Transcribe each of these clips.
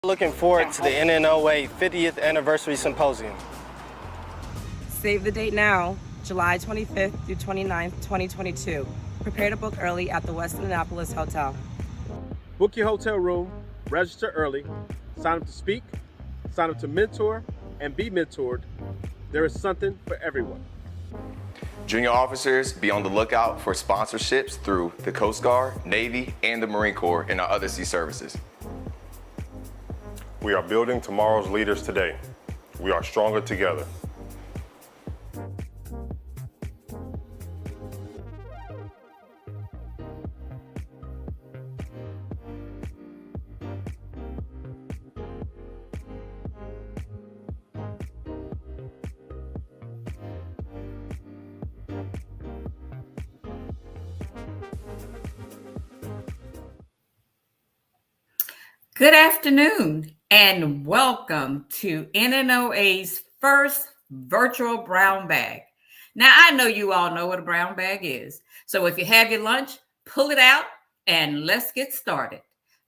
Looking forward to the NNOA 50th Anniversary Symposium. Save the date now, July 25th through 29th, 2022. Prepare to book early at the West Annapolis Hotel. Book your hotel room, register early, sign up to speak, sign up to mentor, and be mentored. There is something for everyone. Junior officers, be on the lookout for sponsorships through the Coast Guard, Navy, and the Marine Corps and our other sea services. We are building tomorrow's leaders today. We are stronger together. Good afternoon and welcome to NNOA's first virtual brown bag. Now, I know you all know what a brown bag is. So if you have your lunch, pull it out and let's get started.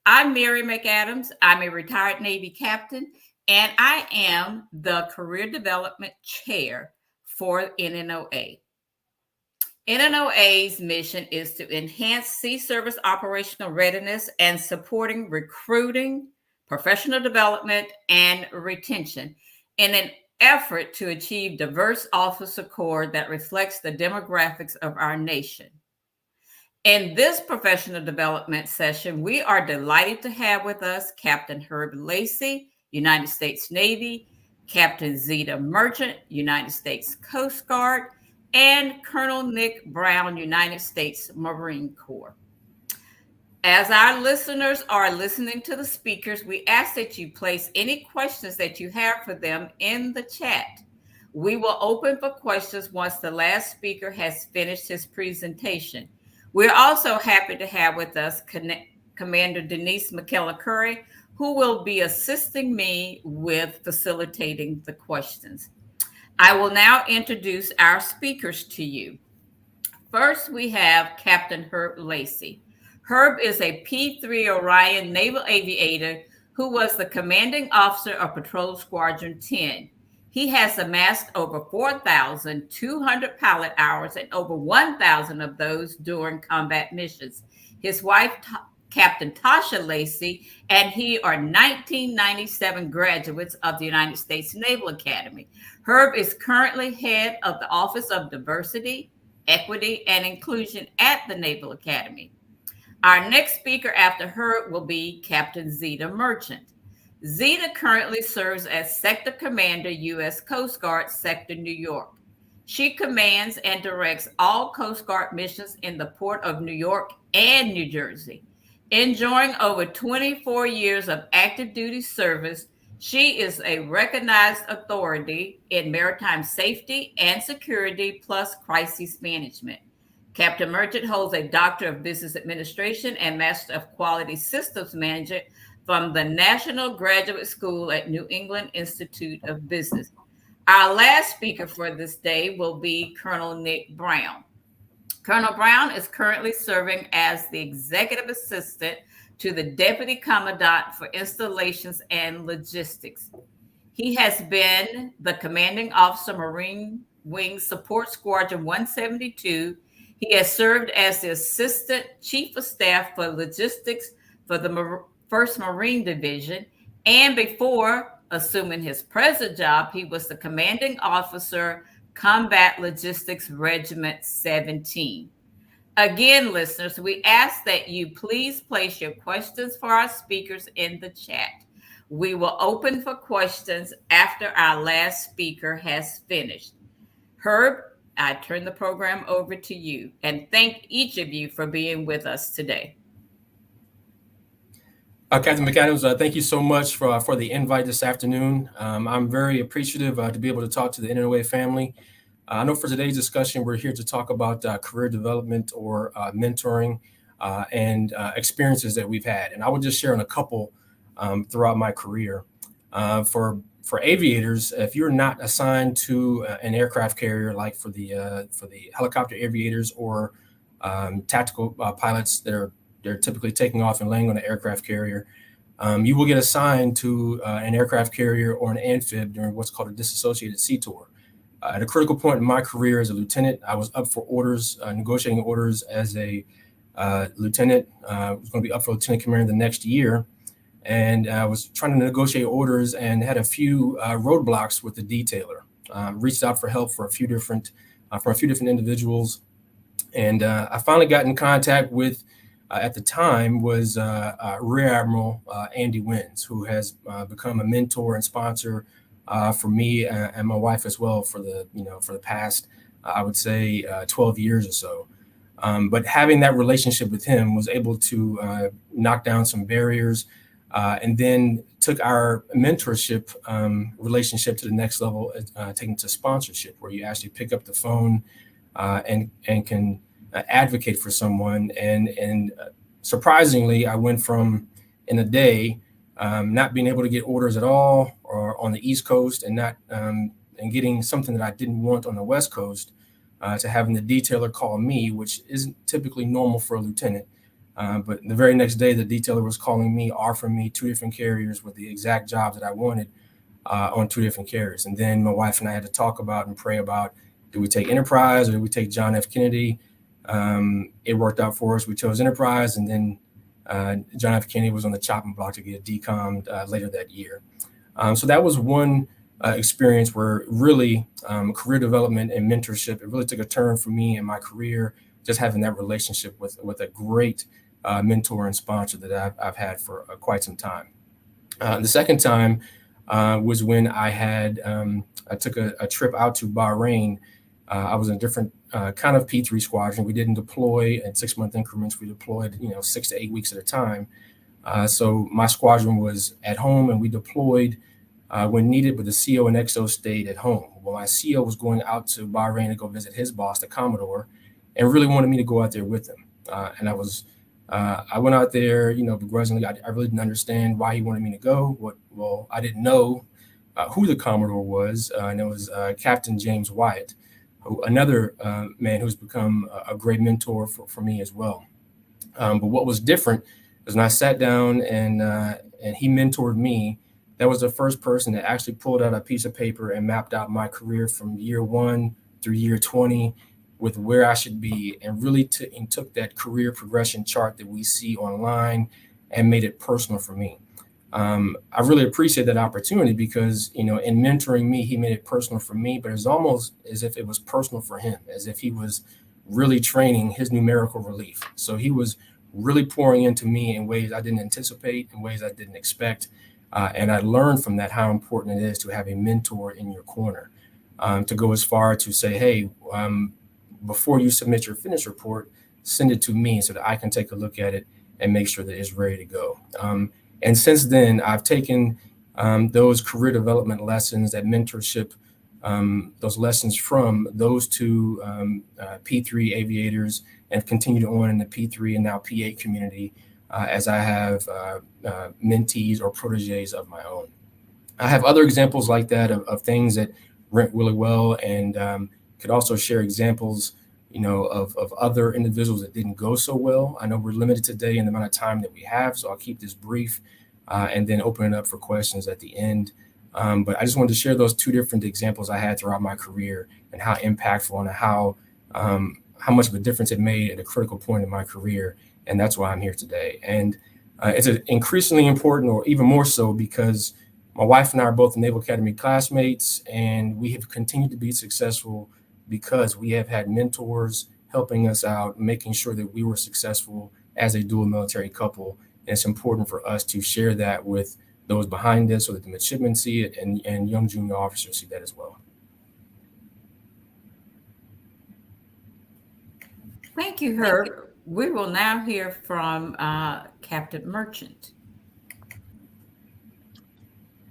I'm Mary McAdams. I'm a retired Navy captain and I am the Career Development Chair for NNOA. NNOA's mission is to enhance sea service operational readiness and supporting recruiting, professional development, and retention in an effort to achieve diverse officer corps that reflects the demographics of our nation. In this professional development session, we are delighted to have with us Captain Herb Lacey, United States Navy, Captain Zeta Merchant, United States Coast Guard, and Colonel Nick Brown, United States Marine Corps. As our listeners are listening to the speakers, we ask that you place any questions that you have for them in the chat. We will open for questions once the last speaker has finished his presentation. We're also happy to have with us Commander Denise McKellar Curry, who will be assisting me with facilitating the questions. I will now introduce our speakers to you. First, we have Captain Herb Lacey. Herb is a P-3 Orion naval aviator who was the commanding officer of Patrol Squadron 10. He has amassed over 4,200 pilot hours and over 1,000 of those during combat missions. His wife, Captain Tasha Lacey, and he are 1997 graduates of the United States Naval Academy. Herb is currently head of the Office of Diversity, Equity, and Inclusion at the Naval Academy. Our next speaker after Herb will be Captain Zeta Merchant. Zeta currently serves as Sector Commander, U.S. Coast Guard, Sector New York. She commands and directs all Coast Guard missions in the Port of New York and New Jersey. Enjoying over 24 years of active duty service, she is a recognized authority in maritime safety and security plus crisis management. Captain Merchant holds a Doctor of Business Administration and Master of Quality Systems Manager from the National Graduate School at New England Institute of Business. Our last speaker for this day will be Colonel Nick Brown. Colonel Brown is currently serving as the Executive Assistant to the Deputy Commandant for Installations and Logistics. He has been the Commanding Officer, Marine Wing Support Squadron 172. He has served as the Assistant Chief of Staff for Logistics for the 1st Marine Division. And before assuming his present job, he was the Commanding Officer, Combat Logistics Regiment 17. Again, listeners, we ask that you please place your questions for our speakers in the chat. We will open for questions after our last speaker has finished. Herb, I turn the program over to you and thank each of you for being with us today. Captain McAdams, thank you so much for the invite this afternoon. I'm very appreciative to be able to talk to the NNOA family. I know for today's discussion, we're here to talk about career development or mentoring and experiences that we've had. And I will just share on a couple throughout my career. For aviators, if you're not assigned to an aircraft carrier, like for the helicopter aviators or tactical pilots that are they're typically taking off and landing on an aircraft carrier, you will get assigned to an aircraft carrier or an amphib during what's called a disassociated sea tour. At a critical point in my career as a lieutenant, I was up for orders, negotiating orders as a lieutenant. I was going to be up for lieutenant commander the next year. And I was trying to negotiate orders and had a few roadblocks with the detailer. Reached out for help for a few different individuals. And I finally got in contact with, at the time, was Rear Admiral Andy Wins, who has become a mentor and sponsor for me and my wife as well for the past, I would say, 12 years or so. But having that relationship with him was able to knock down some barriers, and then took our mentorship relationship to the next level, taking to sponsorship, where you actually pick up the phone and can advocate for someone. And surprisingly, I went from in a day not being able to get orders at all, or on the East Coast, and not and getting something that I didn't want on the West Coast, to having the detailer call me, which isn't typically normal for a lieutenant. But the very next day, the detailer was calling me, offering me 2 different carriers with the exact job that I wanted on 2 different carriers. And then my wife and I had to talk about and pray about, do we take Enterprise or do we take John F. Kennedy? It worked out for us. We chose Enterprise, and then John F. Kennedy was on the chopping block to get decommed later that year. So that was one experience where really career development and mentorship, it really took a turn for me in my career, just having that relationship with a great mentor and sponsor that I've had for quite some time. The second time was when I took a trip out to Bahrain. I was in a different kind of P3 squadron. We didn't deploy in 6-month increments. We deployed, 6 to 8 weeks at a time. So my squadron was at home, and we deployed when needed, but the CO and XO stayed at home. Well, my CO was going out to Bahrain to go visit his boss, the Commodore, and really wanted me to go out there with him. And I went out there, begrudgingly. I really didn't understand why he wanted me to go. Well, I didn't know who the Commodore was, and it was Captain James Wyatt, another man who's become a great mentor for me as well. But what was different is when I sat down and he mentored me, that was the first person that actually pulled out a piece of paper and mapped out my career from year 1 through year 20 with where I should be, and really took that career progression chart that we see online and made it personal for me. I really appreciate that opportunity because, in mentoring me, he made it personal for me, but it's almost as if it was personal for him, as if he was really training his numerical relief. So he was really pouring into me in ways I didn't anticipate, in ways I didn't expect. And I learned from that how important it is to have a mentor in your corner, to go as far to say, hey, before you submit your finished report, send it to me so that I can take a look at it and make sure that it's ready to go. And since then, I've taken those career development lessons, that mentorship, those lessons from those 2 P3 aviators, and continued on in the P3 and now P8 community as I have mentees or proteges of my own. I have other examples like that of things that went really well, and could also share examples, of other individuals that didn't go so well. I know we're limited today in the amount of time that we have, so I'll keep this brief and then open it up for questions at the end. But I just wanted to share those 2 different examples I had throughout my career, and how impactful and how much of a difference it made at a critical point in my career. And that's why I'm here today. And it's increasingly important, or even more so, because my wife and I are both Naval Academy classmates, and we have continued to be successful because we have had mentors helping us out, making sure that we were successful as a dual military couple. And it's important for us to share that with those behind us, so that the midshipmen see it, and young junior officers see that as well. Thank you, Herb. We will now hear from Captain Merchant.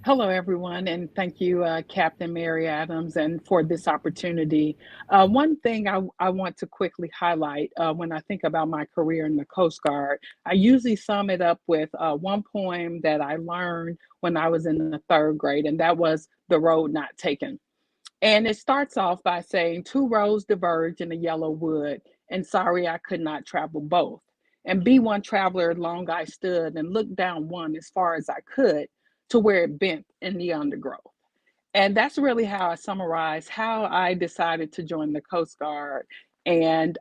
Hello, everyone, and thank you, Captain Mary Adams, and for this opportunity. One thing I want to quickly highlight when I think about my career in the Coast Guard, I usually sum it up with one poem that I learned when I was in the 3rd grade, and that was "The Road Not Taken." And it starts off by saying, 2 roads diverge in a yellow wood, and sorry I could not travel both. and be one traveler long I stood and looked down one as far as I could to where it bent in the undergrowth. And that's really how I summarize how I decided to join the Coast Guard, and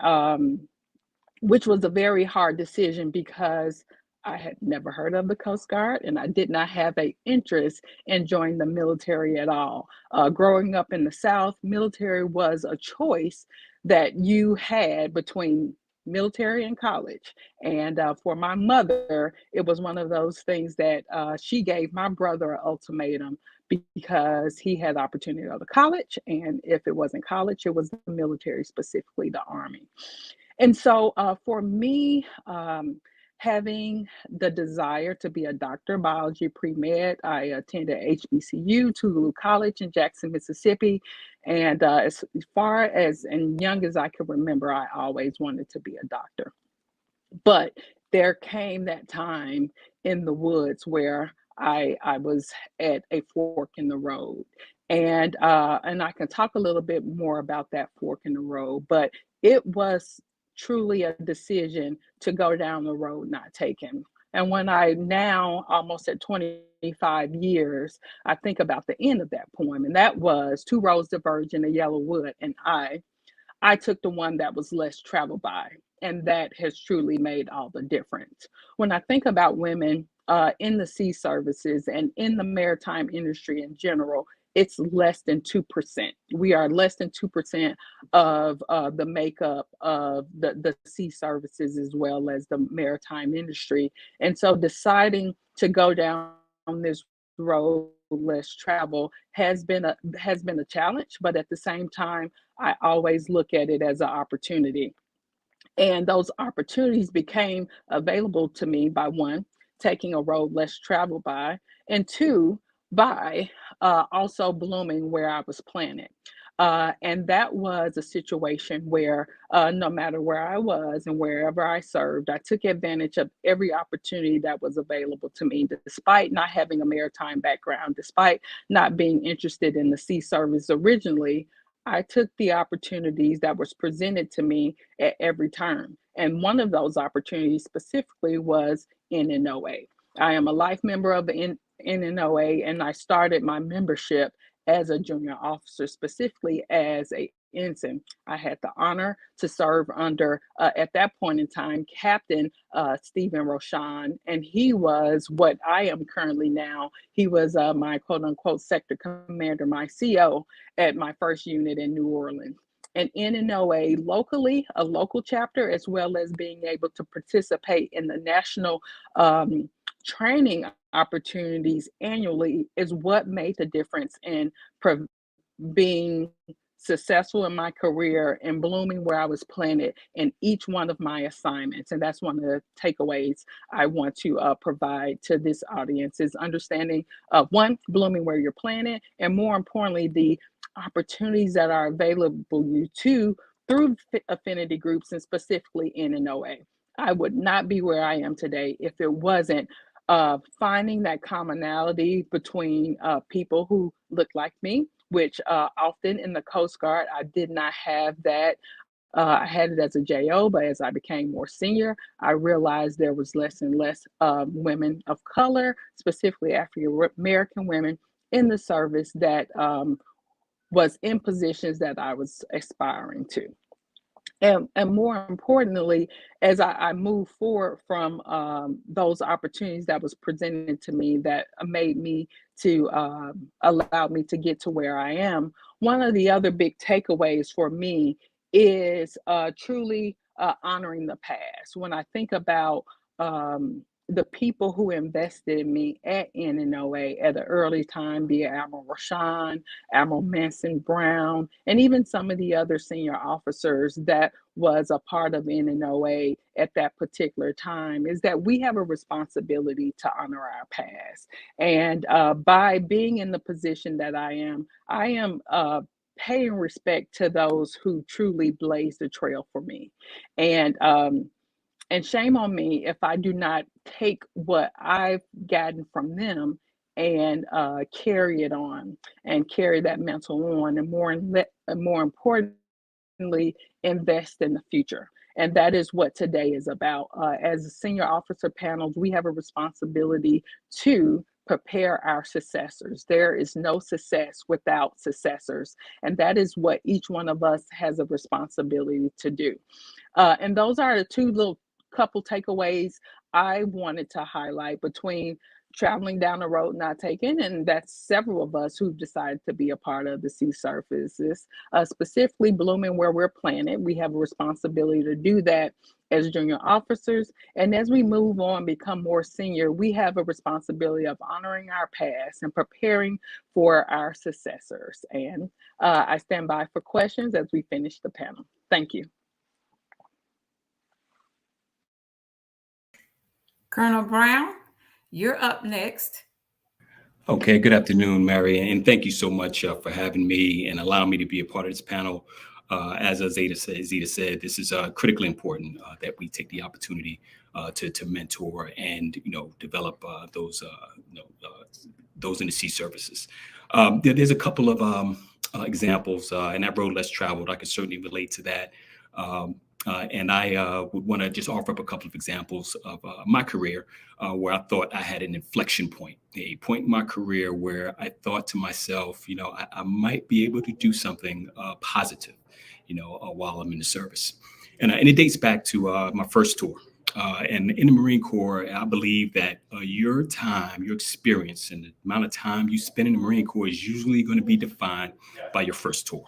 which was a very hard decision because I had never heard of the Coast Guard and I did not have an interest in joining the military at all. Growing up in the South, military was a choice that you had between military and college. And for my mother, it was one of those things that she gave my brother an ultimatum because he had the opportunity to go to college. And if it wasn't college, it was the military, specifically the Army. And so for me, having the desire to be a doctor of biology pre-med, I attended HBCU, Tougaloo College in Jackson, Mississippi. And as far as and young as I could remember, I always wanted to be a doctor. But there came that time in the woods where I was at a fork in the road. And I can talk a little bit more about that fork in the road, but it was truly a decision to go down the road not taken. And when I now, almost at 25 years, I think about the end of that poem, and that was two roads diverge in a yellow wood, and I took the one that was less traveled by, and that has truly made all the difference. When I think about women in the sea services and in the maritime industry in general, it's less than 2%. We are less than 2% of the makeup of the sea services as well as the maritime industry. And so deciding to go down this road less travel has been a challenge, but at the same time, I always look at it as an opportunity. And those opportunities became available to me by one, taking a road less traveled by, and two, by also blooming where I was planted. And that was a situation where no matter where I was and wherever I served, I took advantage of every opportunity that was available to me, despite not having a maritime background, despite not being interested in the sea service originally. I took the opportunities that was presented to me at every turn. And one of those opportunities specifically was NNOA. I am a life member of the NNOA, and I started my membership as a junior officer, specifically as a ensign. I had the honor to serve under, at that point in time, Captain Stephen Roshan, and he was what I am currently now. He was my quote unquote sector commander, my CO at my first unit in New Orleans. And NNOA locally, a local chapter, as well as being able to participate in the national training opportunities annually, is what made the difference in being successful in my career and blooming where I was planted in each one of my assignments. And that's one of the takeaways I want to provide to this audience, is understanding one, blooming where you're planted, and more importantly, the opportunities that are available you to through affinity groups, and specifically NNOA. I would not be where I am today if it wasn't finding that commonality between people who look like me, which often in the Coast Guard, I did not have that. I had it as a JO, but as I became more senior, I realized there was less and less women of color, specifically African American women in the service that was in positions that I was aspiring to. And more importantly, as I move forward from those opportunities that was presented to me that made me to allow me to get to where I am, one of the other big takeaways for me is truly honoring the past. When I think about the people who invested in me at NNOA at an early time, be it Admiral Rashawn, Admiral Manson Brown, and even some of the other senior officers that was a part of NNOA at that particular time, is that we have a responsibility to honor our past. And by being in the position that I am paying respect to those who truly blazed the trail for me. And shame on me if I do not take what I've gotten from them and carry it on and carry that mental on, and more importantly, invest in the future. And that is what today is about. As senior officer panels, we have a responsibility to prepare our successors. There is no success without successors. And that is what each one of us has a responsibility to do. And those are the two little couple takeaways I wanted to highlight between traveling down the road not taken, and that's several of us who've decided to be a part of the sea surfaces, specifically blooming where we're planted. We have a responsibility to do that as junior officers. And as we move on, become more senior, we have a responsibility of honoring our past and preparing for our successors. And I stand by for questions as we finish the panel. Thank you. Colonel Brown, you're up next. Okay, good afternoon, Mary, and thank you so much for having me and allowing me to be a part of this panel. As Zeta said, this is critically important that we take the opportunity to mentor and develop those in the sea services. There's a couple of examples, and that road less traveled. I can certainly relate to that. And I would want to just offer up a couple of examples of my career where I thought I had an inflection point, a point in my career where I thought to myself, I might be able to do something positive, while I'm in the service. And it dates back to my first tour. And in the Marine Corps, I believe that your time, your experience, and the amount of time you spend in the Marine Corps is usually going to be defined by your first tour.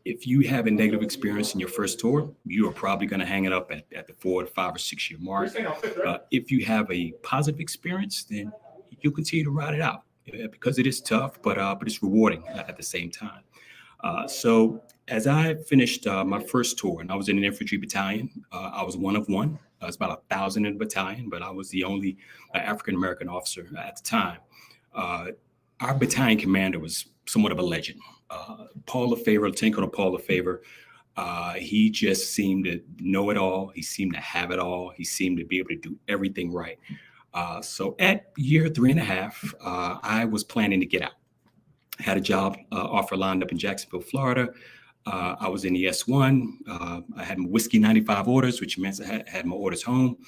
If you have a negative experience in your first tour, you are probably going to hang it up at the 4 to 5 or 6 year mark. If you have a positive experience, then you'll continue to ride it out because it is tough, but it's rewarding at the same time. So as I finished my first tour, and I was in an infantry battalion, I was one of one. It's about 1,000 in the battalion, but I was the only African-American officer at the time. Our battalion commander was somewhat of a legend. Paul Lefevre, Lieutenant Colonel Paul Lefevre, he just seemed to know it all. He seemed to have it all. He seemed to be able to do everything right. So at year 3.5, I was planning to get out. I had a job offer lined up in Jacksonville, Florida. I was in the S1. I had my Whiskey 95 orders, which meant I had my orders home.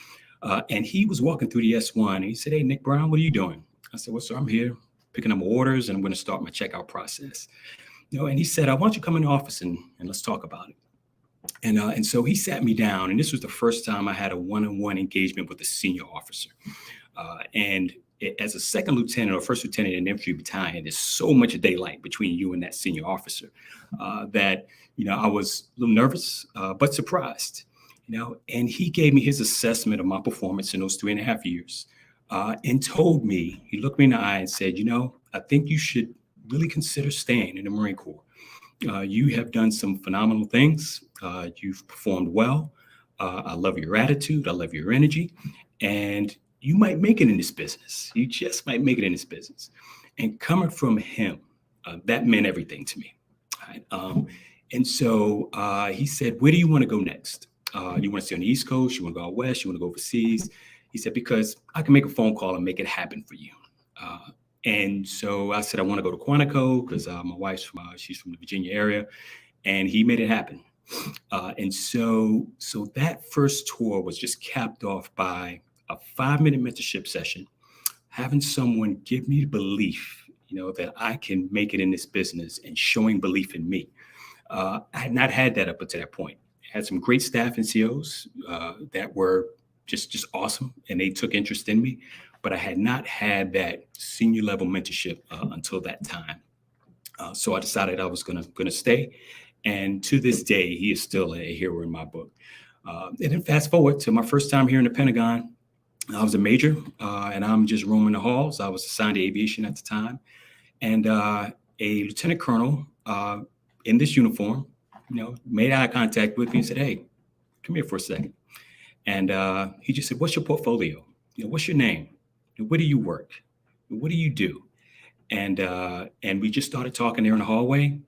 And he was walking through the S1. And he said, "Hey, Nick Brown, what are you doing?" I said, "Well, sir, I'm here picking up my orders, and I'm going to start my checkout process." And he said, "I want you to come in the office and let's talk about it." And so he sat me down, and this was the first time I had a one-on-one engagement with a senior officer. As a second lieutenant or first lieutenant in an infantry battalion, there's so much daylight between you and that senior officer that I was a little nervous, but surprised. And he gave me his assessment of my performance in those 3.5 years, and told me, he looked me in the eye and said, "I think you should really consider staying in the Marine Corps. You have done some phenomenal things. You've performed well. I love your attitude. I love your energy. And you might make it in this business. You just might make it in this business." And coming from him, that meant everything to me. Right? And so he said, "Where do you want to go next? You want to stay on the East Coast? You want to go out West? You want to go overseas?" He said, "Because I can make a phone call and make it happen for you." And so I said, "I want to go to Quantico because my wife's she's from the Virginia area," and he made it happen. And so that first tour was just capped off by a 5-minute mentorship session, having someone give me the belief, that I can make it in this business, and showing belief in me. I had not had that up until that point. I had some great staff NCOs that were just awesome, and they took interest in me. But I had not had that senior level mentorship until that time. So I decided I was gonna stay. And to this day, he is still a hero in my book. And then fast forward to my first time here in the Pentagon. I was a major, and I'm just roaming the halls. I was assigned to aviation at the time. And a lieutenant colonel in this uniform, made eye contact with me and said, "Hey, come here for a second." And he just said, "What's your portfolio? What's your name? Where do you work? What do you do?" And we just started talking there in the hallway.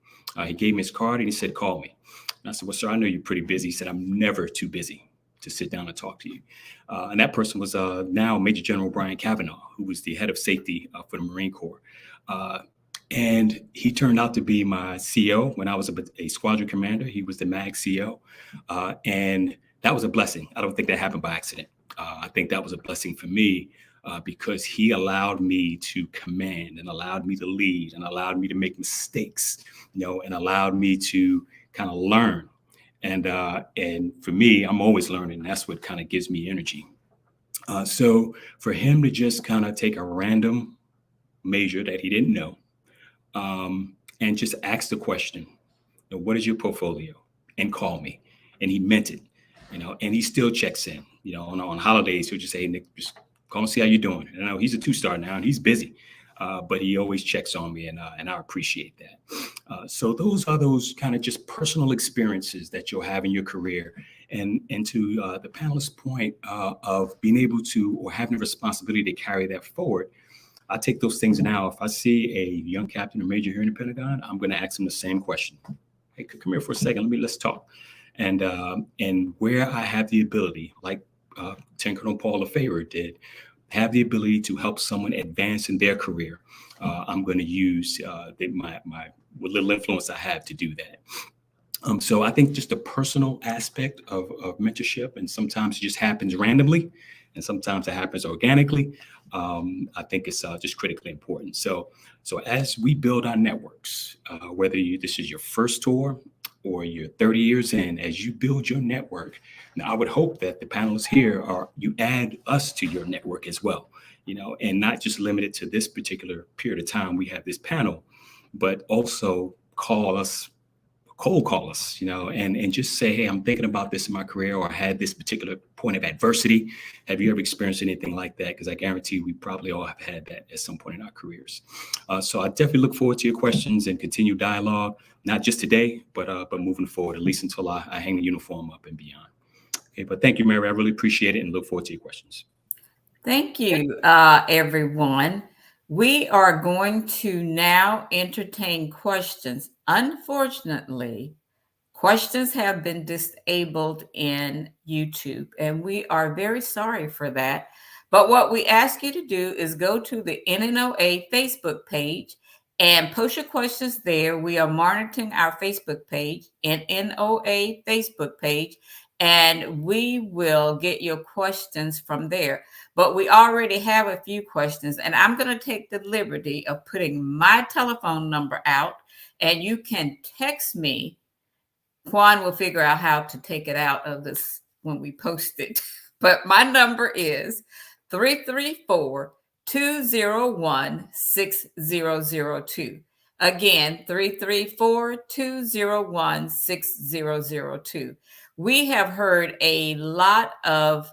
He gave me his card and he said, "Call me." And I said, "Well, sir, I know you're pretty busy." He said, "I'm never too busy to sit down and talk to you." And that person was now Major General Brian Cavanaugh, who was the head of safety for the Marine Corps. And he turned out to be my CO when I was a squadron commander. He was the MAG CO. And that was a blessing. I don't think that happened by accident. I think that was a blessing for me because he allowed me to command and allowed me to lead and allowed me to make mistakes, and allowed me to kind of learn. And for me, I'm always learning. That's what kind of gives me energy. So for him to just kind of take a random major that he didn't know, and just ask the question, what is your portfolio? And call me. And he meant it, and he still checks in, on holidays. He'll just say, hey, Nick, just call and see how you're doing. He's a 2-star now and he's busy, but he always checks on me, and I appreciate that. So those are those kind of just personal experiences that you'll have in your career. And to the panelist's point of being able to, or having the responsibility to carry that forward, I take those things now. If I see a young captain or major here in the Pentagon, I'm going to ask them the same question. Hey, come here for a second. Let's talk. And where I have the ability, like Lieutenant Colonel Paul LaFavor did, have the ability to help someone advance in their career, I'm going to use my what little influence I have to do that. So I think just the personal aspect of mentorship, and sometimes it just happens randomly, and sometimes it happens organically. I think it's just critically important. So as we build our networks, whether this is your first tour or you're 30 years in, as you build your network, now I would hope that the panelists here you add us to your network as well, and not just limited to this particular period of time we have this panel, but also cold call us, and just say, hey, I'm thinking about this in my career, or I had this particular point of adversity. Have you ever experienced anything like that? Because I guarantee we probably all have had that at some point in our careers. So I definitely look forward to your questions and continued dialogue, not just today, but moving forward, at least until I hang the uniform up and beyond. Okay, but thank you, Mary. I really appreciate it and look forward to your questions. Thank you, everyone. We are going to now entertain questions. Unfortunately, questions have been disabled in YouTube, and we are very sorry for that. But what we ask you to do is go to the NNOA Facebook page and post your questions there. We are monitoring our Facebook page, NNOA Facebook page, and we will get your questions from there. But we already have a few questions, and I'm going to take the liberty of putting my telephone number out, and you can text me. Juan will figure out how to take it out of this when we post it. But my number is 334-201-6002. Again, 334-201-6002. We have heard a lot of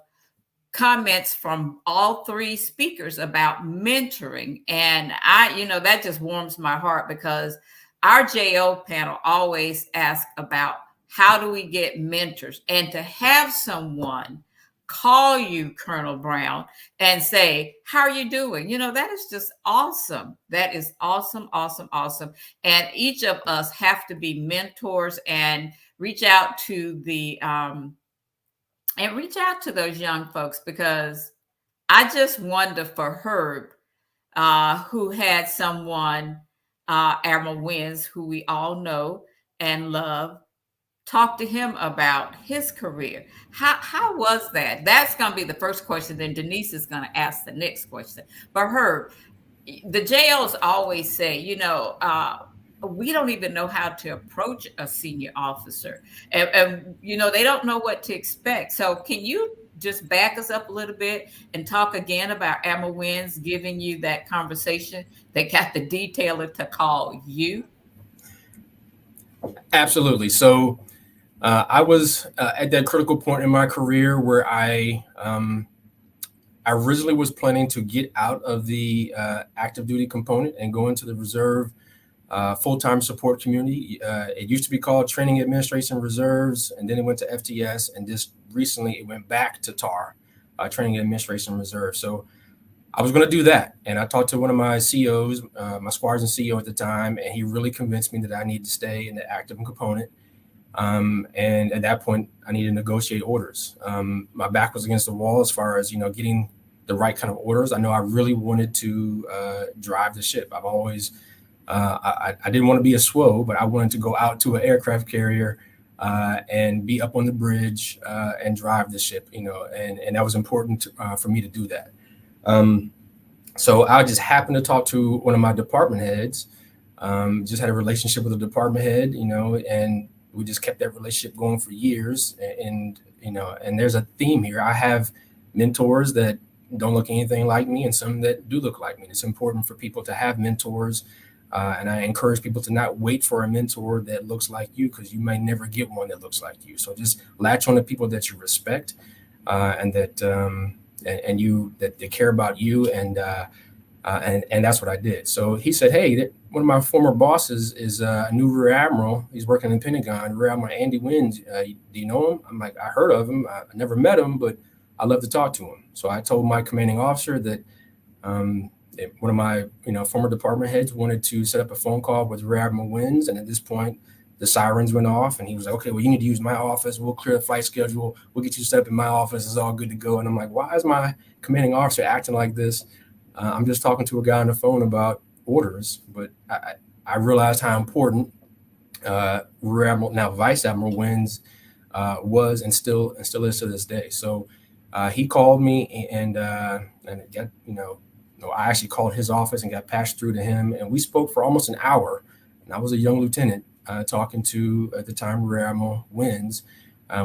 comments from all three speakers about mentoring. And that just warms my heart, because our JO panel always asks about how do we get mentors, and to have someone call you, Colonel Brown, and say, how are you doing? That is just awesome. That is awesome, awesome, awesome. And each of us have to be mentors and reach out to those young folks, because I just wonder for Herb, who had someone, Admiral Wins, who we all know and love, talk to him about his career. How was that? That's going to be the first question. Then Denise is going to ask the next question. But Herb, the JOs always say, we don't even know how to approach a senior officer. And they don't know what to expect. So can you just back us up a little bit and talk again about Admiral Wins giving you that conversation that got the detailer to call you? Absolutely. So I was at that critical point in my career where I originally was planning to get out of the active duty component and go into the reserve full-time support community. It used to be called Training Administration Reserves, and then it went to FTS, and just recently it went back to TAR, Training Administration Reserve. So I was going to do that, and I talked to one of my COs, my squadron CEO at the time, and he really convinced me that I needed to stay in the active component. And at that point, I needed to negotiate orders. My back was against the wall as far as getting the right kind of orders. I know I really wanted to drive the ship. I've always I didn't want to be a SWO, but I wanted to go out to an aircraft carrier and be up on the bridge and drive the ship, and that was important for me to do that. So I just happened to talk to one of my department heads, just had a relationship with a department head, and we just kept that relationship going for years. And there's a theme here. I have mentors that don't look anything like me and some that do look like me. It's important for people to have mentors. And I encourage people to not wait for a mentor that looks like you, because you may never get one that looks like you. So just latch on to people that you respect and that they care about you, and that's what I did. So he said, "Hey, one of my former bosses is a new Rear Admiral. He's working in the Pentagon, Rear Admiral Andy Wins. Do you know him?" I'm like, "I heard of him. I never met him, but I'd love to talk to him." So I told my commanding officer that one of my former department heads wanted to set up a phone call with Rear Admiral Wins, and at this point the sirens went off, and he was like, "Okay, well, you need to use my office. We'll clear the flight schedule. We'll get you set up in my office. It's all good to go." And I'm like, "Why is my commanding officer acting like this? I'm just talking to a guy on the phone about orders." But I realized how important Rear Admiral, now Vice Admiral Wins, was and still is to this day. So he called me, and it got, I actually called his office and got passed through to him, and we spoke for almost an hour. And I was a young lieutenant talking to, at the time, Rear Admiral Wins.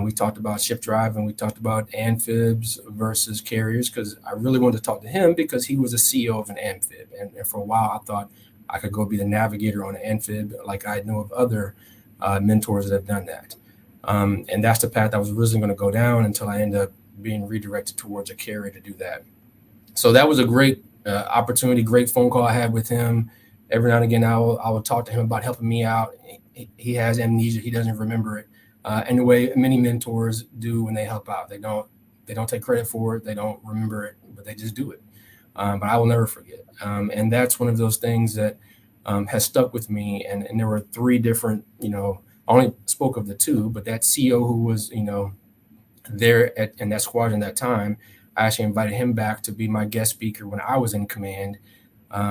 We talked about ship drive, and we talked about amphibs versus carriers, because I really wanted to talk to him because he was a CEO of an amphib. And for a while, I thought I could go be the navigator on an amphib, like I know of other mentors that have done that. And that's the path I was originally going to go down until I ended up being redirected towards a carrier to do that. So that was a great opportunity, great phone call I had with him. Every now and again, I would talk to him about helping me out. He has amnesia; he doesn't remember it. And the way many mentors do when they help out, they don't take credit for it, they don't remember it, but they just do it. But I will never forget. And that's one of those things that has stuck with me. And there were three different, I only spoke of the two, but that CEO who was, there in that squadron at that time, I actually invited him back to be my guest speaker when I was in command,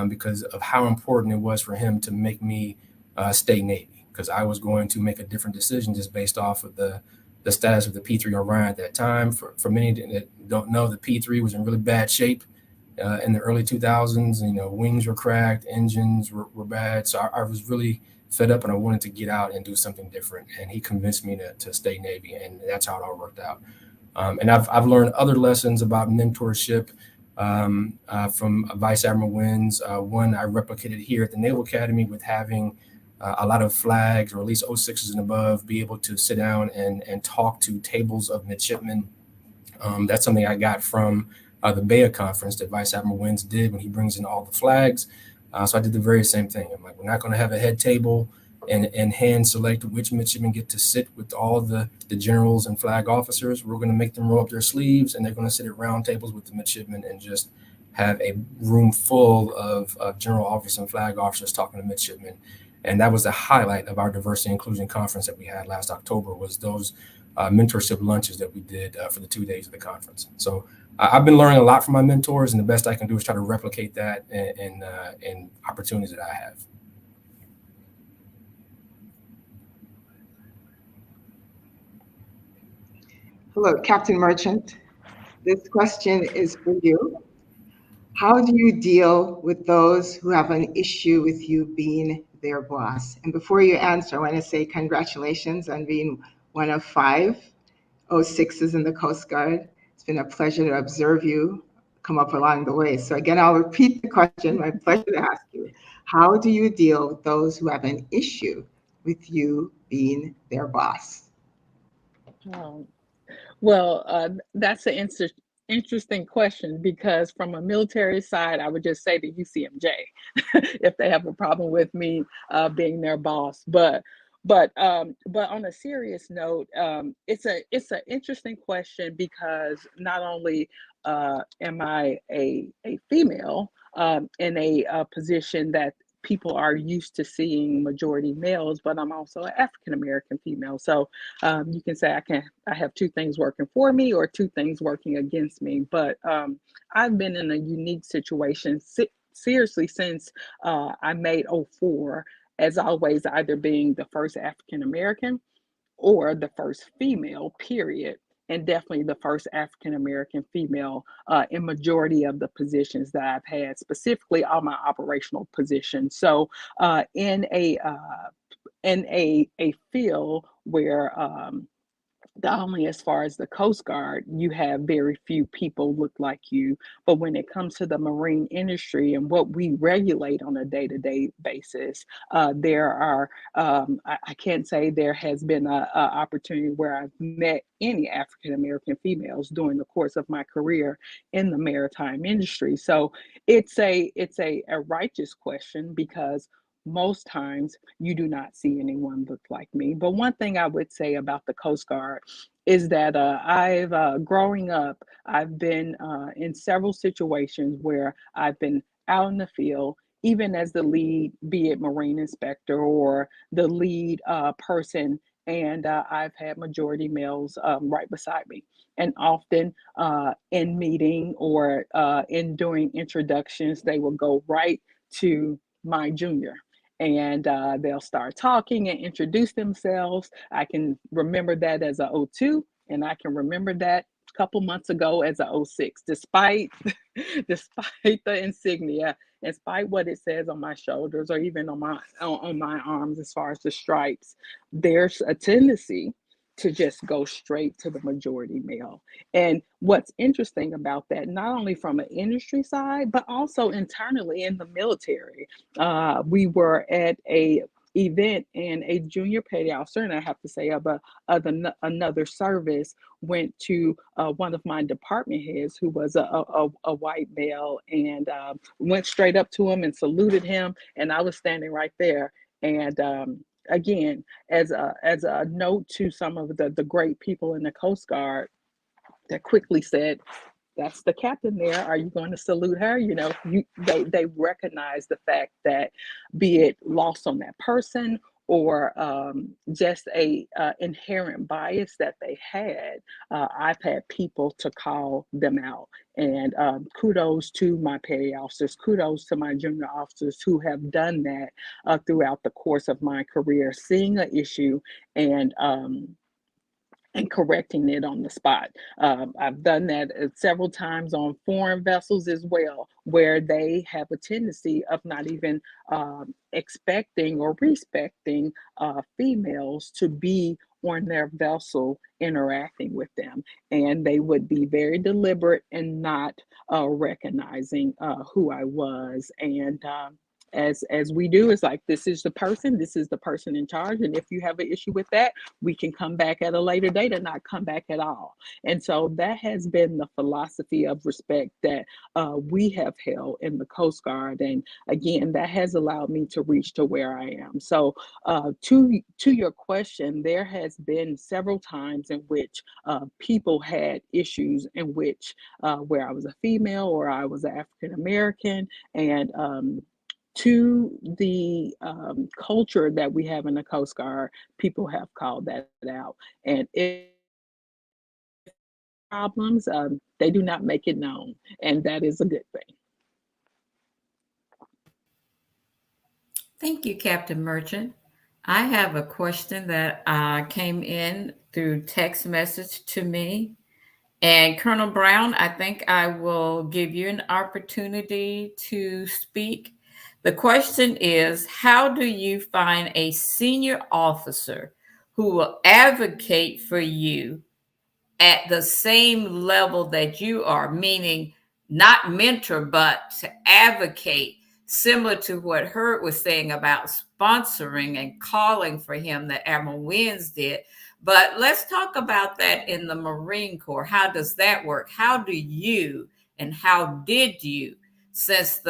because of how important it was for him to make me stay Navy, because I was going to make a different decision just based off of the status of the P3 Orion at that time. For many that don't know, the P3 was in really bad shape in the early 2000s. Wings were cracked, engines were bad. So I was really fed up, and I wanted to get out and do something different. And he convinced me to stay Navy, and that's how it all worked out. And I've learned other lessons about mentorship from Vice Admiral Wins. One I replicated here at the Naval Academy with having a lot of flags, or at least 06s and above, be able to sit down and talk to tables of midshipmen. That's something I got from the BEA conference that Vice Admiral Wins did when he brings in all the flags. So I did the very same thing. I'm like, we're not going to have a head table and hand select which midshipmen get to sit with all the generals and flag officers. We're going to make them roll up their sleeves, and they're going to sit at round tables with the midshipmen and just have a room full of general officers and flag officers talking to midshipmen. And that was the highlight of our diversity inclusion conference that we had last October, was those mentorship lunches that we did for the 2 days of the conference. So I've been learning a lot from my mentors, and the best I can do is try to replicate that in opportunities that I have. Hello, Captain Merchant. This question is for you. How do you deal with those who have an issue with you being their boss? And before you answer, I want to say congratulations on being one of 5 06s in the Coast Guard. It's been a pleasure to observe you come up along the way. So again, I'll repeat the question. My pleasure to ask you. How do you deal with those who have an issue with you being their boss? Well, that's an interesting question, because from a military side, I would just say the UCMJ if they have a problem with me being their boss. But on a serious note, it's an interesting question, because not only am I a female in a position that people are used to seeing majority males, but I'm also an African American female. So you can say I have two things working for me or two things working against me. But I've been in a unique situation seriously since I made '04, as always, either being the first African American or the first female, period. And definitely the first African American female in majority of the positions that I've had, specifically all my operational positions. So in a field where not only as far as the Coast Guard, you have very few people look like you, but when it comes to the marine industry and what we regulate on a day-to-day basis, there are, I can't say there has been a opportunity where I've met any African American females during the course of my career in the maritime industry. So it's a righteous question because most times you do not see anyone look like me. But one thing I would say about the Coast Guard is that I've growing up, I've been in several situations where I've been out in the field, even as the lead, be it marine inspector or the lead person, and I've had majority males right beside me. And often in meeting or in doing introductions, they will go right to my junior and they'll start talking and introduce themselves. I can remember that as a '02, and I can remember that a couple months ago as a '06, despite despite the insignia, despite what it says on my shoulders or even on my arms as far as the stripes. There's a tendency to just go straight to the majority male. And what's interesting about that, not only from an industry side, but also internally in the military. We were at a event and a junior petty officer, and I have to say another service, went to one of my department heads who was a white male and went straight up to him and saluted him. And I was standing right there. And again, as a note to some of the great people in the Coast Guard that quickly said, that's the captain there. Are you going to salute her? You know, they recognize the fact that, be it lost on that person or just a inherent bias that they had, I've had people to call them out. And kudos to my petty officers, kudos to my junior officers who have done that throughout the course of my career, seeing an issue and correcting it on the spot. I've done that several times on foreign vessels as well, where they have a tendency of not even expecting or respecting females to be on their vessel interacting with them. And they would be very deliberate and not recognizing who I was. And as we do, it's like, this is the person in charge, and if you have an issue with that, we can come back at a later date or not come back at all. And so that has been the philosophy of respect that we have held in the Coast Guard, and again, that has allowed me to reach to where I am. So to your question, there has been several times in which people had issues in which where I was a female or I was an African American, and to the culture that we have in the Coast Guard, people have called that out. And if problems, they do not make it known, and that is a good thing. Thank you, Captain Merchant. I have a question that came in through text message to me. And Colonel Brown, I think I will give you an opportunity to speak. The question is, how do you find a senior officer who will advocate for you at the same level that you are, meaning not mentor, but to advocate, similar to what Hurt was saying about sponsoring and calling for him that Admiral Wins did. But let's talk about that in the Marine Corps. How does that work? How do you, and how did you, since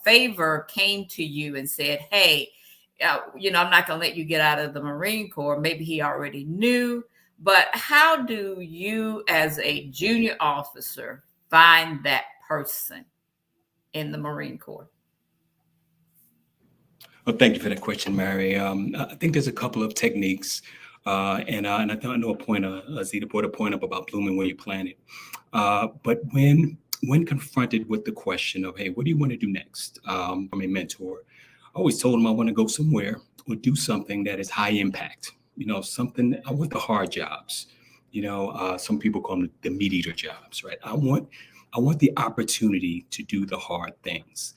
Favor came to you and said, hey, I'm not going to let you get out of the Marine Corps. Maybe he already knew, but how do you as a junior officer find that person in the Marine Corps? Well, thank you for that question, Mary. I think there's a couple of techniques, and I know Zeta brought a point up about blooming where you plant it. But when when confronted with the question of, hey, what do you want to do next? From a mentor, I always told them I want to go somewhere or do something that is high impact. Something, I want the hard jobs. Some people call them the meat eater jobs, right? I want the opportunity to do the hard things.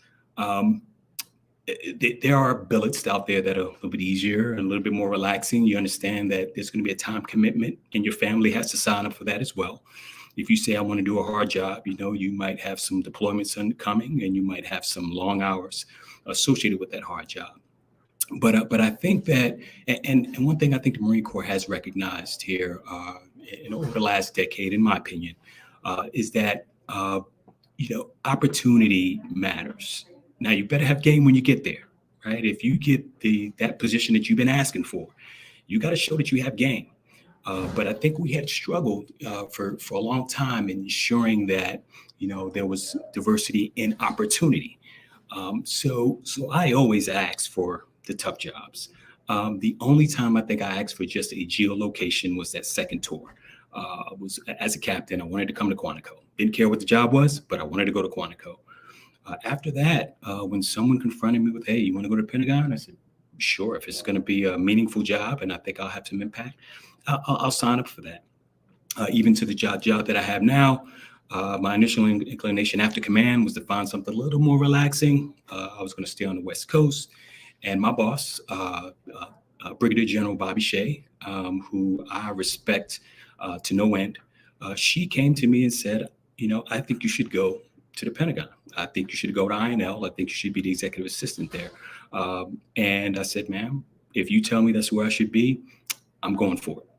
There are billets out there that are a little bit easier and a little bit more relaxing. You understand that there's going to be a time commitment, and your family has to sign up for that as well. If you say, I want to do a hard job, you might have some deployments coming, and you might have some long hours associated with that hard job. But I think that, and one thing I think the Marine Corps has recognized here over the last decade, in my opinion, is that opportunity matters. Now, you better have game when you get there, right? If you get that position that you've been asking for, you got to show that you have game. But I think we had struggled for a long time in ensuring that there was diversity in opportunity. So I always ask for the tough jobs. The only time I think I asked for just a geolocation was that second tour. Was as a captain, I wanted to come to Quantico. Didn't care what the job was, but I wanted to go to Quantico. After that, when someone confronted me with, hey, you want to go to the Pentagon? I said, sure, if it's going to be a meaningful job and I think I'll have some impact, I'll sign up for that. Even to the job that I have now, my initial inclination after command was to find something a little more relaxing. I was going to stay on the West Coast. And my boss, Brigadier General Bobby Shea, who I respect to no end, she came to me and said, I think you should go to the Pentagon. I think you should go to INL. I think you should be the executive assistant there. And I said, ma'am, if you tell me that's where I should be, I'm going for it.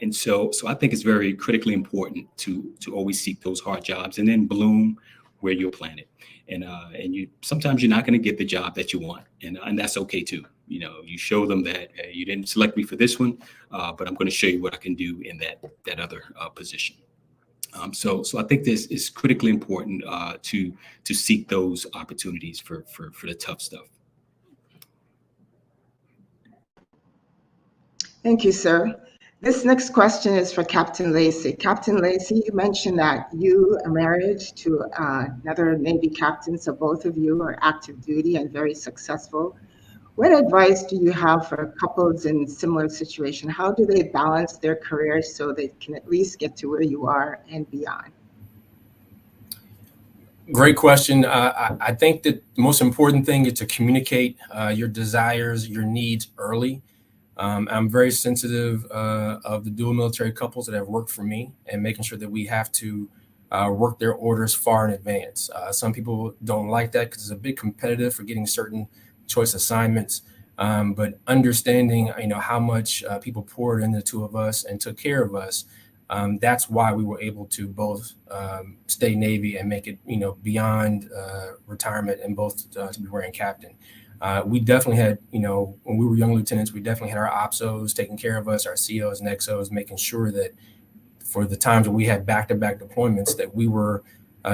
And so I think it's very critically important to always seek those hard jobs and then bloom where you're planted. And you sometimes you're not going to get the job that you want, and that's okay too. You show them that hey, you didn't select me for this one, but I'm going to show you what I can do in that other position. So I think this is critically important to seek those opportunities for the tough stuff. Thank you, sir. This next question is for Captain Lacey. Captain Lacey, you mentioned that you are married to another Navy captain, so both of you are active duty and very successful. What advice do you have for couples in similar situation? How do they balance their careers so they can at least get to where you are and beyond? Great question. I think that the most important thing is to communicate your desires, your needs early. I'm very sensitive of the dual military couples that have worked for me and making sure that we have to work their orders far in advance. Some people don't like that because it's a bit competitive for getting certain choice assignments, but understanding, how much people poured into the two of us and took care of us. That's why we were able to both stay Navy and make it, beyond retirement and both to be wearing captain. We definitely had, when we were young lieutenants, we definitely had our OPSOs taking care of us, our COs and XOs, making sure that for the times that we had back-to-back deployments that we were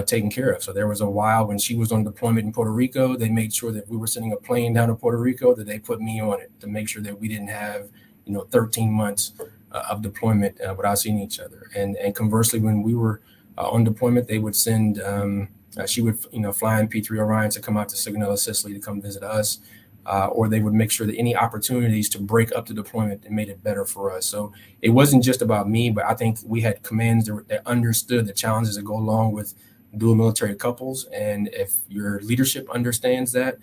taken care of. So there was a while when she was on deployment in Puerto Rico, they made sure that we were sending a plane down to Puerto Rico, that they put me on it to make sure that we didn't have, 13 months of deployment without seeing each other. And conversely, when we were on deployment, they would send, she would, fly in P3 Orion to come out to Sigonella, Sicily to come visit us, or they would make sure that any opportunities to break up the deployment and made it better for us. So it wasn't just about me, but I think we had commands that understood the challenges that go along with dual military couples. And if your leadership understands that,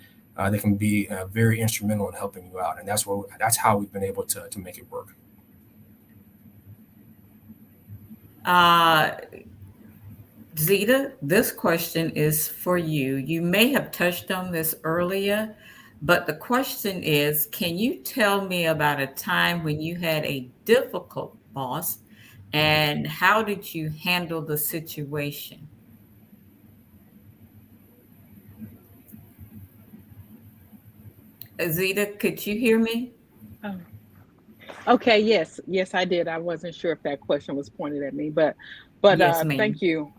they can be very instrumental in helping you out. And that's how we've been able to make it work. Zeta, this question is for you. You may have touched on this earlier, but the question is, can you tell me about a time when you had a difficult boss and how did you handle the situation? Zeta, could you hear me? Oh. Okay, yes, I did. I wasn't sure if that question was pointed at me, but Yes, ma'am. thank you.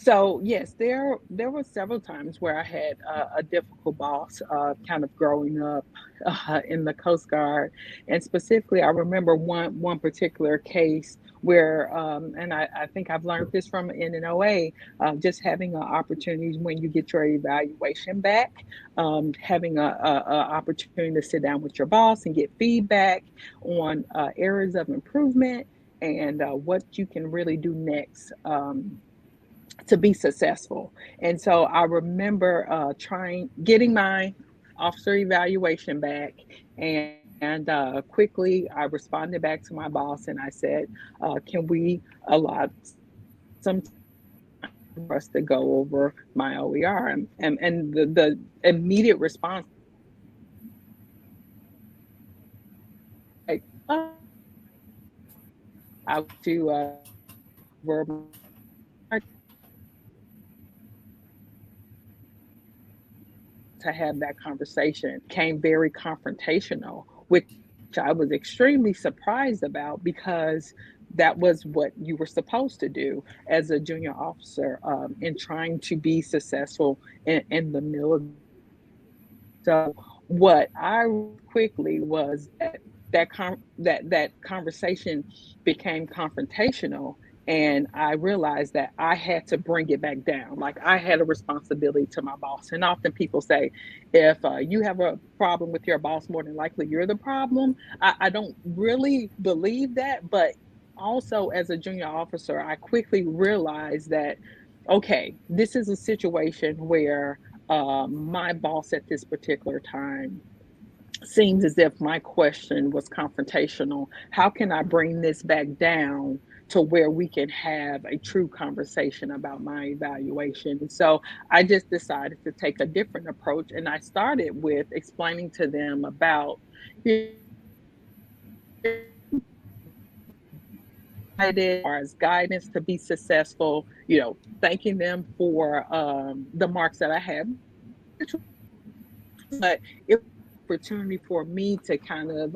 So yes, there were several times where I had a difficult boss, kind of growing up in the Coast Guard, and specifically, I remember one particular case where, and I think I've learned this from NNOA, just having opportunities when you get your evaluation back, having a opportunity to sit down with your boss and get feedback on areas of improvement and what you can really do next. To be successful. And so I remember getting my officer evaluation back, and quickly I responded back to my boss and I said, can we allow some time for us to go over my OER? And the immediate response, like, oh, I to over to have that conversation came very confrontational, which I was extremely surprised about because that was what you were supposed to do as a junior officer in trying to be successful in the military. So what I quickly was that conversation became confrontational, and I realized that I had to bring it back down. Like I had a responsibility to my boss. And often people say, if you have a problem with your boss, more than likely you're the problem. I don't really believe that, but also as a junior officer, I quickly realized that okay, this is a situation where my boss at this particular time seems as if my question was confrontational. How can I bring this back down to where we can have a true conversation about my evaluation? And so I just decided to take a different approach. And I started with explaining to them about as guidance to be successful, thanking them for the marks that I had, but it was an opportunity for me to kind of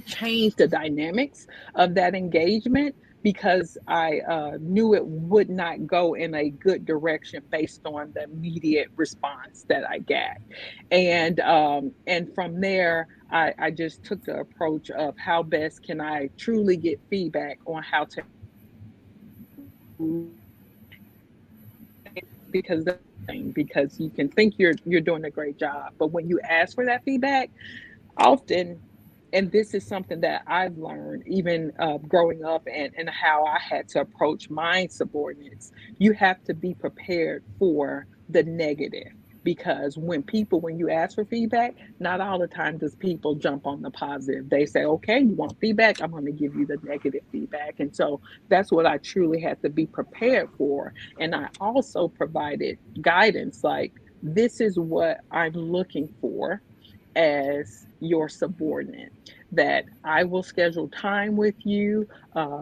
change the dynamics of that engagement because I knew it would not go in a good direction based on the immediate response that I got, and from there I just took the approach of how best can I truly get feedback on how to, because because you can think you're doing a great job, but when you ask for that feedback, often, and this is something that I've learned even growing up, and how I had to approach my subordinates, you have to be prepared for the negative. Because when you ask for feedback, not all the time does people jump on the positive. They say, okay, you want feedback? I'm going to give you the negative feedback. And so that's what I truly had to be prepared for. And I also provided guidance like, this is what I'm looking for as your subordinate, that I will schedule time with you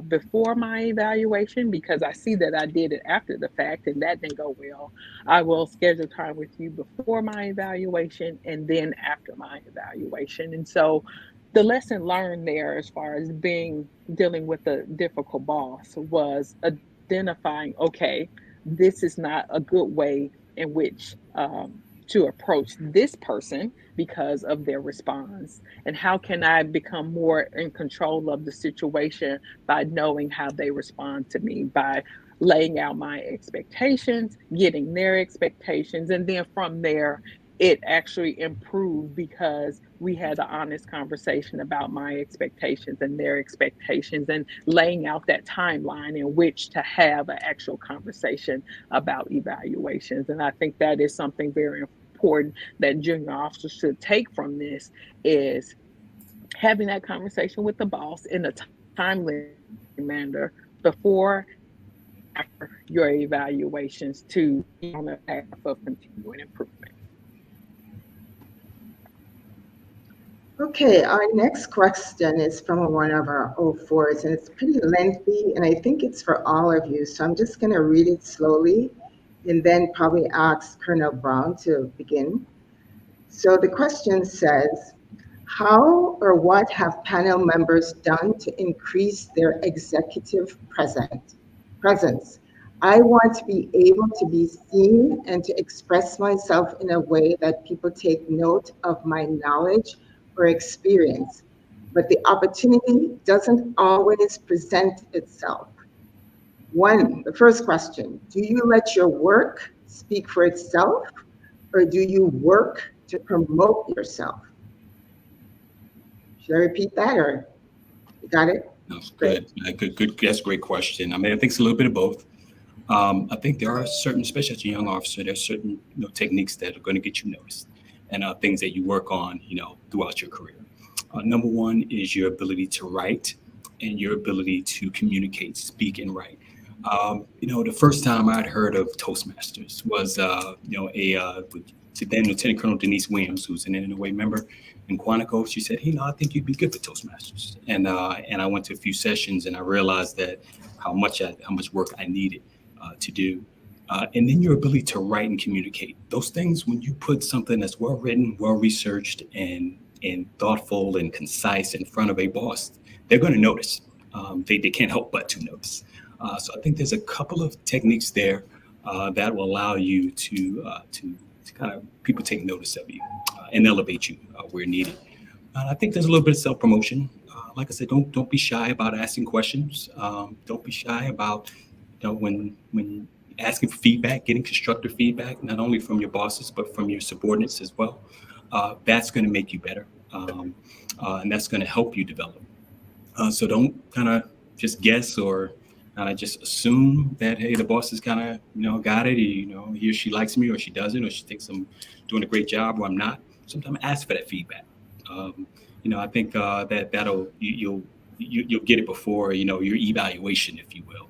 before my evaluation because I see that I did it after the fact and that didn't go well. I will schedule time with you before my evaluation and then after my evaluation. And so the lesson learned there as far as dealing with a difficult boss was identifying, okay, this is not a good way in which to approach this person because of their response, and how can I become more in control of the situation by knowing how they respond to me, by laying out my expectations, getting their expectations, and then from there it actually improved because we had an honest conversation about my expectations and their expectations, and laying out that timeline in which to have an actual conversation about evaluations. And I think that is something very important that junior officers should take from this, is having that conversation with the boss in a timely manner before after your evaluations to be on a path of continuing improvement. Okay, our next question is from one of our O4s, and it's pretty lengthy, and I think it's for all of you. So I'm just going to read it slowly and then probably ask Colonel Brown to begin. So the question says, how or what have panel members done to increase their executive presence? I want to be able to be seen and to express myself in a way that people take note of my knowledge or experience. But the opportunity doesn't always present itself. The first question, do you let your work speak for itself, or do you work to promote yourself? Should I repeat that, or you got it? No, good. Good. That's a great question. I mean, I think it's a little bit of both. I think there are certain, especially as a young officer, there's certain techniques that are going to get you noticed, and things that you work on, throughout your career. Number one is your ability to write and your ability to communicate, speak, and write. The first time I'd heard of Toastmasters was, then Lieutenant Colonel Denise Williams, who's an NNOA member in Quantico. She said, I think you'd be good for Toastmasters. And I went to a few sessions, and I realized that how much work I needed to do. And then your ability to write and communicate. Those things, when you put something that's well written, well researched, and thoughtful and concise in front of a boss, they're going to notice. They can't help but to notice. So I think there's a couple of techniques there that will allow you to kind of people take notice of you and elevate you where needed. I think there's a little bit of self-promotion. Like I said, don't be shy about asking questions. Don't be shy about when asking for feedback, getting constructive feedback, not only from your bosses but from your subordinates as well. That's going to make you better, and that's going to help you develop. So don't kind of just guess or just assume that, hey, the boss is kind of got it. He or she likes me, or she doesn't, or she thinks I'm doing a great job, or I'm not. Sometimes ask for that feedback. I think that'll you'll get it before your evaluation, if you will.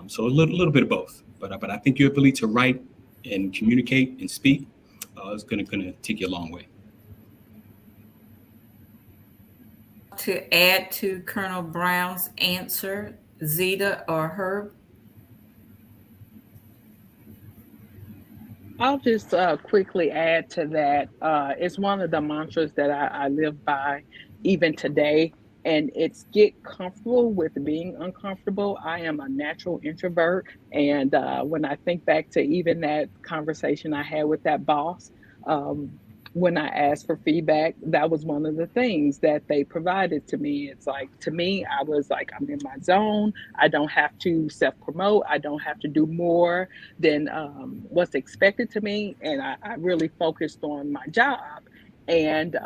So a little bit of both. But I think your ability to write and communicate and speak is going to take you a long way. To add to Colonel Brown's answer, Zeta or Herb? I'll just quickly add to that. It's one of the mantras that I live by even today, and it's get comfortable with being uncomfortable. I am a natural introvert, and when I think back to even that conversation I had with that boss, when I asked for feedback, that was one of the things that they provided to me. It's like, to me, I was like, I'm in my zone. I don't have to self-promote. I don't have to do more than what's expected to me. And I really focused on my job. And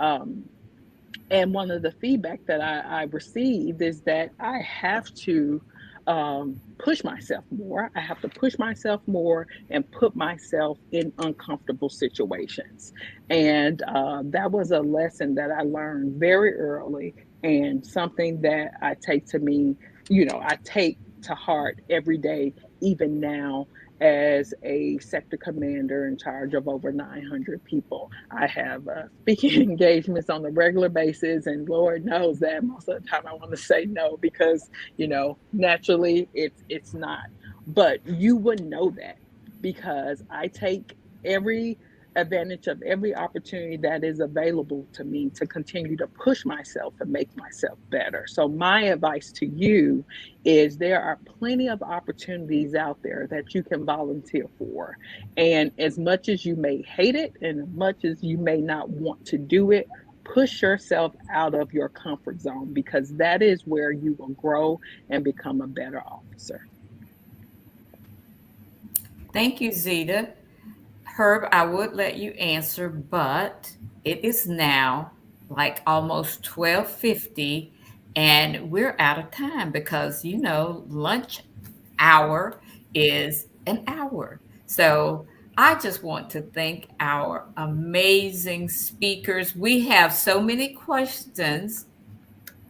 one of the feedback that I received is that I have to push myself more. I have to push myself more and put myself in uncomfortable situations. And that was a lesson that I learned very early, and something that I take to me, I take to heart every day, even now as a sector commander in charge of over 900 people. I have speaking engagements on a regular basis, and Lord knows that most of the time I want to say no because, naturally it's not. But you wouldn't know that because I take every advantage of every opportunity that is available to me to continue to push myself and make myself better. So my advice to you is there are plenty of opportunities out there that you can volunteer for. And as much as you may hate it and as much as you may not want to do it, push yourself out of your comfort zone, because that is where you will grow and become a better officer. Thank you, Zeta. Herb, I would let you answer, but it is now like almost 12:50 and we're out of time because, lunch hour is an hour. So I just want to thank our amazing speakers. We have so many questions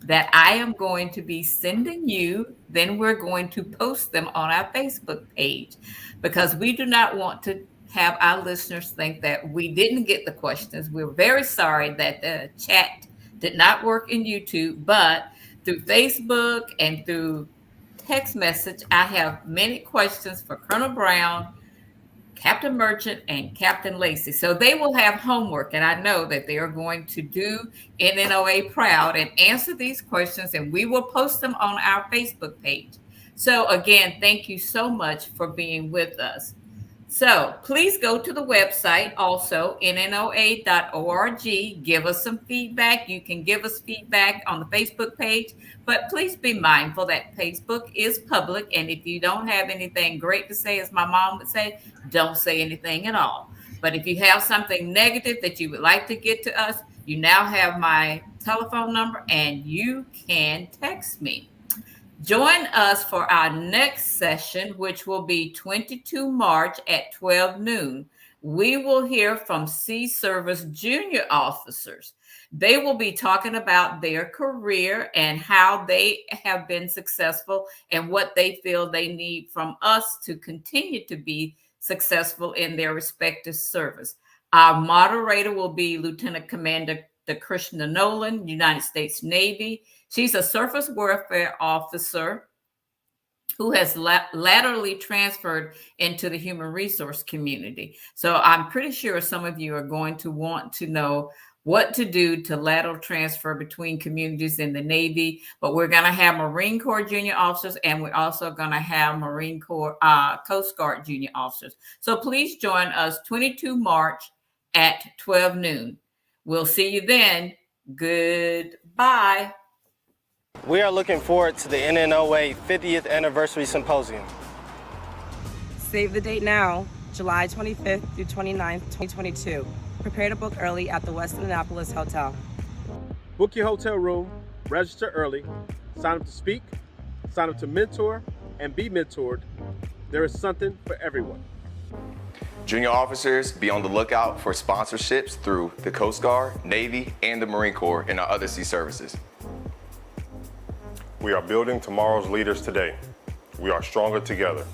that I am going to be sending you. Then we're going to post them on our Facebook page because we do not want to have our listeners think that we didn't get the questions. We're very sorry that the chat did not work in YouTube, but through Facebook and through text message, I have many questions for Colonel Brown, Captain Merchant, and Captain Lacey. So they will have homework, and I know that they are going to do NNOA proud and answer these questions, and we will post them on our Facebook page. So again, thank you so much for being with us. So please go to the website also, NNOA.org. Give us some feedback. You can give us feedback on the Facebook page, but please be mindful that Facebook is public. And if you don't have anything great to say, as my mom would say, don't say anything at all. But if you have something negative that you would like to get to us, you now have my telephone number and you can text me. Join us for our next session, which will be 22 March at 12 noon. We will hear from Sea Service junior officers. They will be talking about their career and how they have been successful and what they feel they need from us to continue to be successful in their respective service. Our moderator will be Lieutenant Commander Krishna Nolan, United States Navy. She's a surface warfare officer who has laterally transferred into the human resource community. So I'm pretty sure some of you are going to want to know what to do to lateral transfer between communities in the Navy. But we're going to have Marine Corps junior officers, and we're also going to have Marine Corps Coast Guard junior officers. So please join us 22 March at 12 noon. We'll see you then. Goodbye. We are looking forward to the NNOA 50th Anniversary Symposium. Save the date now, July 25th through 29th, 2022. Prepare to book early at the West Annapolis Hotel. Book your hotel room, register early, sign up to speak, sign up to mentor, and be mentored. There is something for everyone. Junior officers, be on the lookout for sponsorships through the Coast Guard, Navy, and the Marine Corps and our other sea services. We are building tomorrow's leaders today. We are stronger together.